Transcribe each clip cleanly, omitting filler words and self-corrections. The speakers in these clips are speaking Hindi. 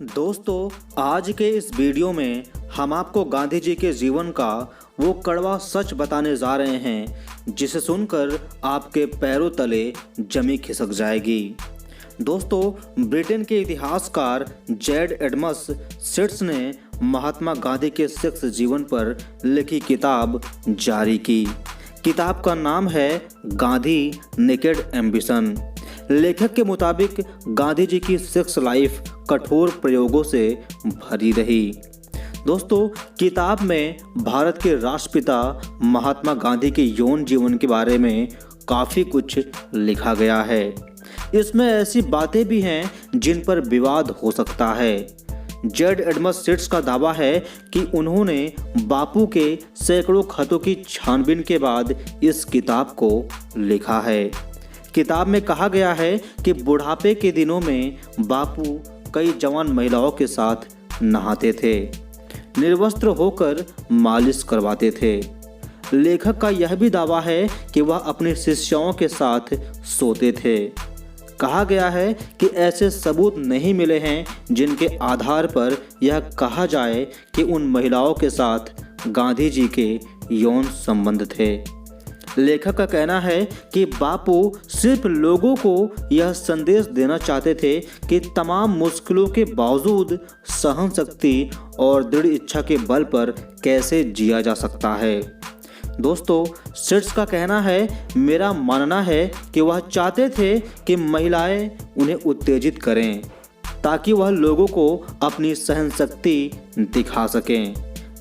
दोस्तों, आज के इस वीडियो में हम आपको गांधी जी के जीवन का वो कड़वा सच बताने जा रहे हैं जिसे सुनकर आपके पैरों तले जमी खिसक जाएगी। दोस्तों, ब्रिटेन के इतिहासकार जैड एडम्स सिट्स ने महात्मा गांधी के शख्स जीवन पर लिखी किताब जारी की। किताब का नाम है गांधी नेकेड एम्बिशन। लेखक के मुताबिक गांधी जी की सेक्स लाइफ कठोर प्रयोगों से भरी रही। दोस्तों, किताब में भारत के राष्ट्रपिता महात्मा गांधी के यौन जीवन के बारे में काफ़ी कुछ लिखा गया है। इसमें ऐसी बातें भी हैं जिन पर विवाद हो सकता है। जैड एडम्स सिट्स का दावा है कि उन्होंने बापू के सैकड़ों खतों की छानबीन के बाद इस किताब को लिखा है। किताब में कहा गया है कि बुढ़ापे के दिनों में बापू कई जवान महिलाओं के साथ नहाते थे, निर्वस्त्र होकर मालिश करवाते थे। लेखक का यह भी दावा है कि वह अपने शिष्यों के साथ सोते थे। कहा गया है कि ऐसे सबूत नहीं मिले हैं जिनके आधार पर यह कहा जाए कि उन महिलाओं के साथ गांधी जी के यौन संबंध थे। लेखक का कहना है कि बापू सिर्फ लोगों को यह संदेश देना चाहते थे कि तमाम मुश्किलों के बावजूद सहन शक्ति और दृढ़ इच्छा के बल पर कैसे जिया जा सकता है। दोस्तों, सिट्स का कहना है, मेरा मानना है कि वह चाहते थे कि महिलाएं उन्हें उत्तेजित करें ताकि वह लोगों को अपनी सहन शक्ति दिखा सकें।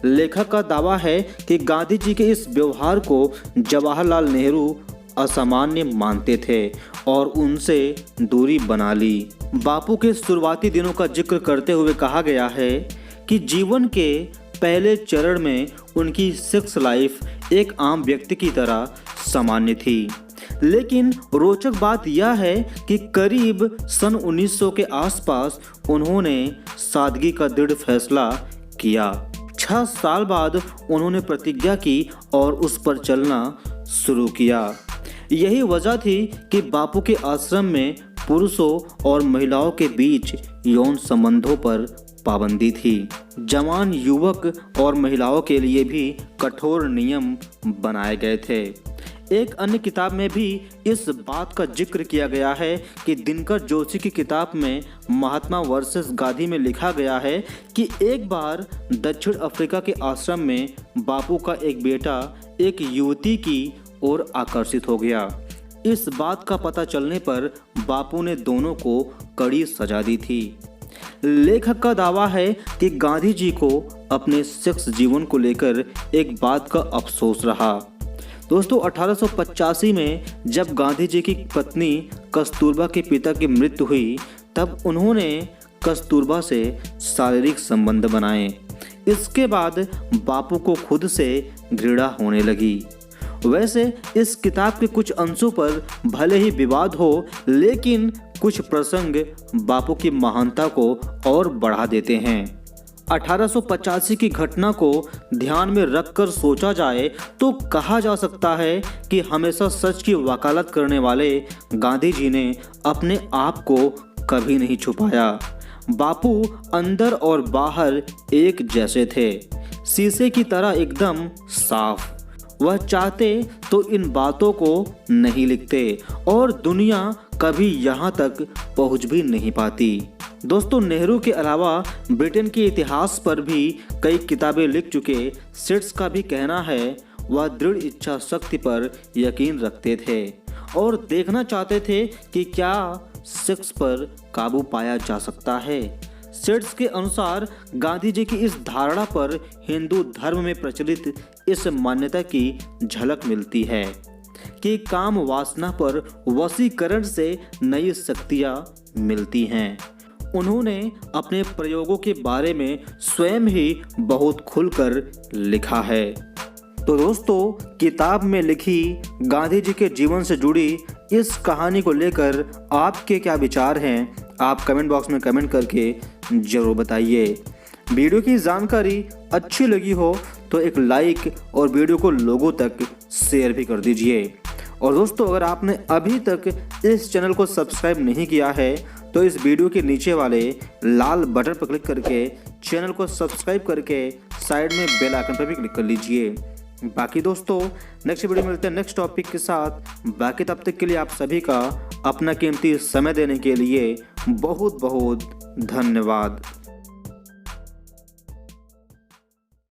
लेखक का दावा है कि गांधी जी के इस व्यवहार को जवाहरलाल नेहरू असामान्य मानते थे और उनसे दूरी बना ली। बापू के शुरुआती दिनों का जिक्र करते हुए कहा गया है कि जीवन के पहले चरण में उनकी सेक्स लाइफ एक आम व्यक्ति की तरह सामान्य थी। लेकिन रोचक बात यह है कि करीब सन 1900 के आसपास उन्होंने सादगी का दृढ़ फैसला किया। 6 साल बाद उन्होंने प्रतिज्ञा की और उस पर चलना शुरू किया। यही वजह थी कि बापू के आश्रम में पुरुषों और महिलाओं के बीच यौन संबंधों पर पाबंदी थी। जवान युवक और महिलाओं के लिए भी कठोर नियम बनाए गए थे। एक अन्य किताब में भी इस बात का जिक्र किया गया है कि दिनकर जोशी की किताब में महात्मा वर्सेस गांधी में लिखा गया है कि एक बार दक्षिण अफ्रीका के आश्रम में बापू का एक बेटा एक युवती की ओर आकर्षित हो गया। इस बात का पता चलने पर बापू ने दोनों को कड़ी सजा दी थी। लेखक का दावा है कि गांधी जी को अपने सेक्स जीवन को लेकर एक बात का अफसोस रहा। दोस्तों, 1885 में जब गांधी जी की पत्नी कस्तूरबा के पिता की मृत्यु हुई तब उन्होंने कस्तूरबा से शारीरिक संबंध बनाए। इसके बाद बापू को खुद से घृणा होने लगी। वैसे इस किताब के कुछ अंशों पर भले ही विवाद हो, लेकिन कुछ प्रसंग बापू की महानता को और बढ़ा देते हैं। 1885 की घटना को ध्यान में रखकर सोचा जाए तो कहा जा सकता है कि हमेशा सच की वकालत करने वाले गांधी जी ने अपने आप को कभी नहीं छुपाया। बापू अंदर और बाहर एक जैसे थे, शीशे की तरह एकदम साफ। वह चाहते तो इन बातों को नहीं लिखते और दुनिया कभी यहाँ तक पहुँच भी नहीं पाती। दोस्तों, नेहरू के अलावा ब्रिटेन के इतिहास पर भी कई किताबें लिख चुके सिट्स का भी कहना है वह दृढ़ इच्छा शक्ति पर यकीन रखते थे और देखना चाहते थे कि क्या सेक्स पर काबू पाया जा सकता है। सिट्स के अनुसार गांधी जी की इस धारणा पर हिंदू धर्म में प्रचलित इस मान्यता की झलक मिलती है कि काम वासना पर वशीकरण से नई शक्तियाँ मिलती हैं। उन्होंने अपने प्रयोगों के बारे में स्वयं ही बहुत खुलकर लिखा है। तो दोस्तों, किताब में लिखी गांधी जी के जीवन से जुड़ी इस कहानी को लेकर आपके क्या विचार हैं, आप कमेंट बॉक्स में कमेंट करके ज़रूर बताइए। वीडियो की जानकारी अच्छी लगी हो तो एक लाइक और वीडियो को लोगों तक शेयर भी कर दीजिए। और दोस्तों, अगर आपने अभी तक इस चैनल को सब्सक्राइब नहीं किया है तो इस वीडियो के नीचे वाले लाल बटन पर क्लिक करके चैनल को सब्सक्राइब करके साइड में बेल आइकन पर भी क्लिक कर लीजिए। बाकी दोस्तों नेक्स्ट वीडियो में मिलते हैं नेक्स्ट टॉपिक के साथ। बाकी तब तक के लिए आप सभी का अपना कीमती समय देने के लिए बहुत बहुत धन्यवाद।